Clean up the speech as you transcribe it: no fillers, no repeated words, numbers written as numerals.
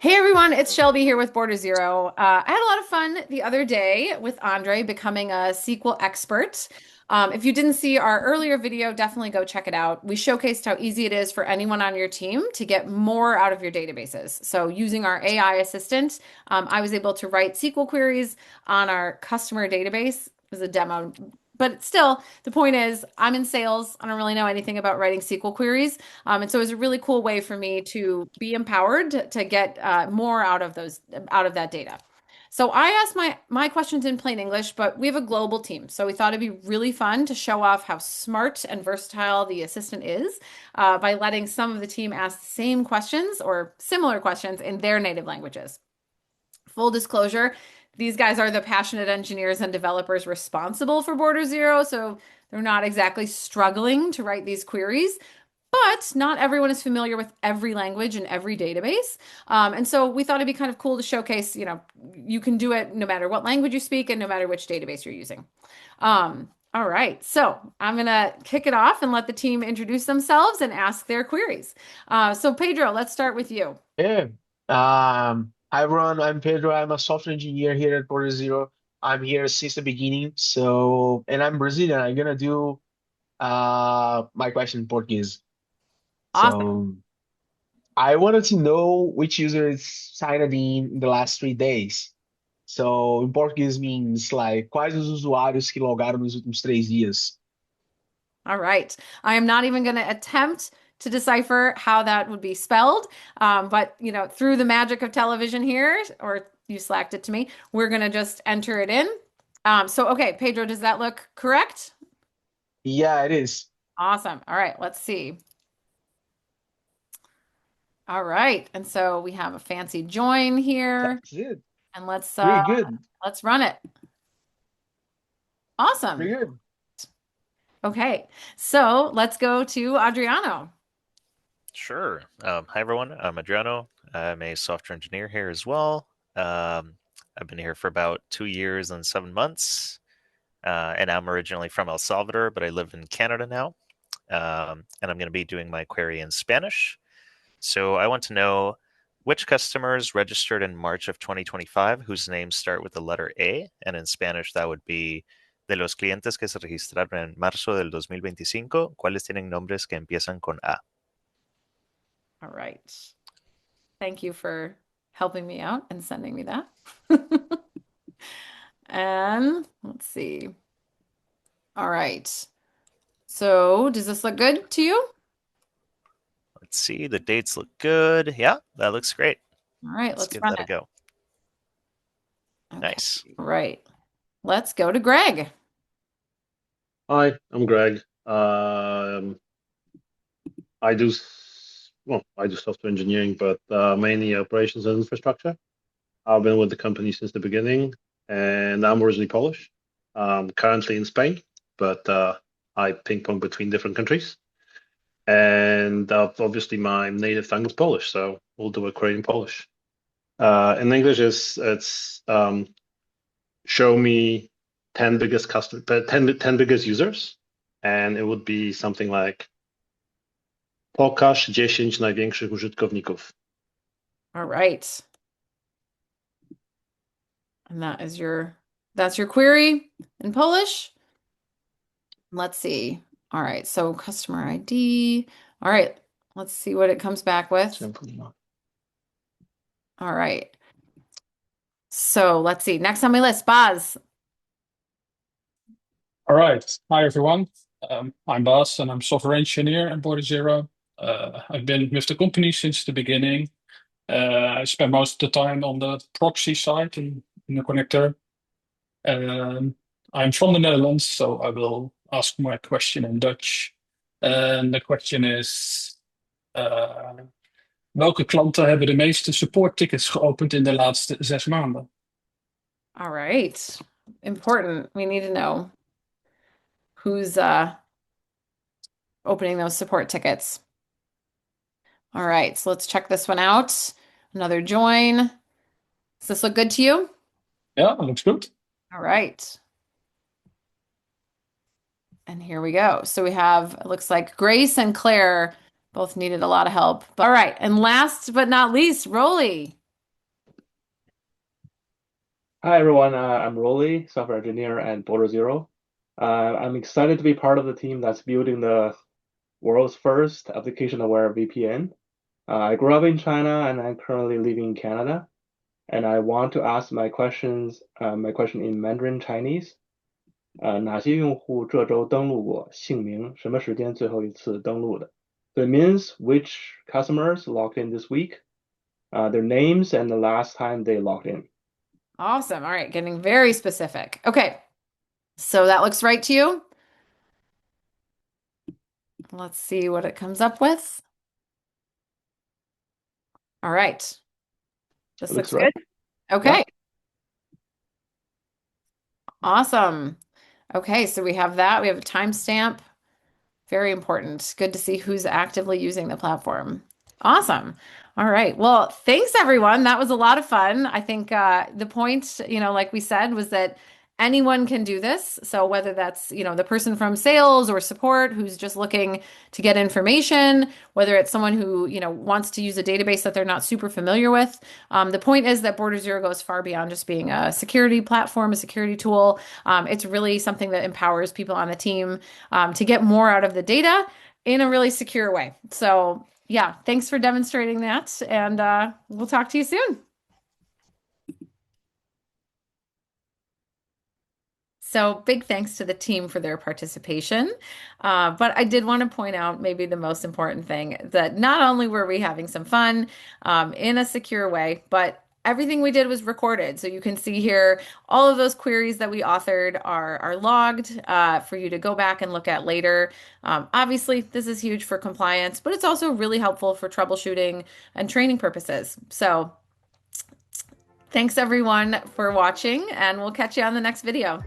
Hey everyone, it's Shelby here with Border0. I had a lot of fun the other day with Andre becoming a SQL expert. If you didn't see our earlier video, definitely go check it out. We showcased how easy it is for anyone on your team to get more out of your databases. So using our AI assistant, I was able to write SQL queries on our customer database. It was a demo, but still, the point is, I'm in sales. I don't really know anything about writing SQL queries. And so it was a really cool way for me to be empowered to get more out of that data. So I asked my questions in plain English, but we have a global team. So we thought it'd be really fun to show off how smart and versatile the assistant is by letting some of the team ask the same questions or similar questions in their native languages. Full disclosure, these guys are the passionate engineers and developers responsible for Border0, so they're not exactly struggling to write these queries. But not everyone is familiar with every language and every database. And so we thought it'd be kind of cool to showcase, you can do it no matter what language you speak and no matter which database you're using. All right, so I'm gonna kick it off and let the team introduce themselves and ask their queries. So Pedro, let's start with you. Yeah. Hi everyone, I'm Pedro. I'm a software engineer here at Border0. I'm here since the beginning. And I'm Brazilian. I'm gonna do my question in Portuguese. Awesome. So I wanted to know which users signed in the last 3 days. So in Portuguese means like quais os usuários que logaram nos últimos 3 dias. All right. I am not even going to attempt to decipher how that would be spelled. But through the magic of television here, or you slacked it to me, we're going to just enter it in. So, okay, Pedro, does that look correct? Yeah, it is. Awesome. All right, let's see. All right. And so we have a fancy join here, That's it. and Pretty good. let's run it. Awesome. Pretty good. Okay. So, let's go to Adriano. Sure. Hi, everyone. I'm Adriano. I'm a software engineer here as well. I've been here for about 2 years and 7 months. And I'm originally from El Salvador, but I live in Canada now. And I'm going to be doing my query in Spanish. So I want to know which customers registered in March of 2025 whose names start with the letter A. And in Spanish, that would be de los clientes que se registraron en marzo del 2025, ¿cuáles tienen nombres que empiezan con A? All right. Thank you for helping me out and sending me that. And let's see. All right. So, does this look good to you? Let's see, the dates look good. Yeah, that looks great. All right, Let's let's give run that a it. go. Okay. Nice. All right. Let's go to Greg. Hi, I'm Greg. I do I do software engineering, but mainly operations and infrastructure. I've been with the company since the beginning, and I'm originally Polish. Currently in Spain, but I ping pong between different countries. And obviously, my native tongue is Polish, so we'll do a query in Polish. In English, it's show me 10 biggest customer, 10 biggest users, and it would be something like pokaż 10 największych użytkowników. All right. And that's your query in Polish. Let's see. All right. So customer ID. All right. Let's see what it comes back with. All right. So let's see. Next on my list, Baz. All right. Hi, everyone. I'm Bas, and I'm software engineer at Border0. I've been with the company since the beginning. I spend most of the time on the proxy side in the connector. I'm from the Netherlands, so I will ask my question in Dutch. And the question is, welke klanten hebben de meeste supporttickets geopend in de laatste 6 maanden? All right. Important. We need to know who's opening those support tickets. All right, so let's check this one out. Another join. Does this look good to you? Yeah, looks good. All right. And here we go. So we have, it looks like Grace and Claire both needed a lot of help. All right, and last but not least, Rolly. Hi everyone, I'm Rolly, software engineer at Border0. I'm excited to be part of the team that's building the world's first application-aware VPN. I grew up in China and I'm currently living in Canada. And I want to ask my question in Mandarin Chinese. 哪些用户这周登录过？姓名，什么时间最后一次登录的？ So it means which customers logged in this week, their names, and the last time they logged in. Awesome. All right, getting very specific. Okay, so that looks right to you. Let's see what it comes up with. All right. This looks Looks right. good. Okay. Yeah. Awesome. Okay, so we have that. We have a timestamp. Very important. Good to see who's actively using the platform. Awesome. All right. Well, thanks everyone. That was a lot of fun. I think the point, like we said, was that anyone can do this. So whether that's, the person from sales or support who's just looking to get information, whether it's someone who, wants to use a database that they're not super familiar with. The point is that Border0 goes far beyond just being a security platform, a security tool. It's really something that empowers people on the team to get more out of the data in a really secure way. So yeah, thanks for demonstrating that, and we'll talk to you soon. So big thanks to the team for their participation. But I did want to point out maybe the most important thing, that not only were we having some fun in a secure way, but everything we did was recorded. So you can see here all of those queries that we authored are logged for you to go back and look at later. Obviously, this is huge for compliance, but it's also really helpful for troubleshooting and training purposes. So thanks everyone for watching, and we'll catch you on the next video.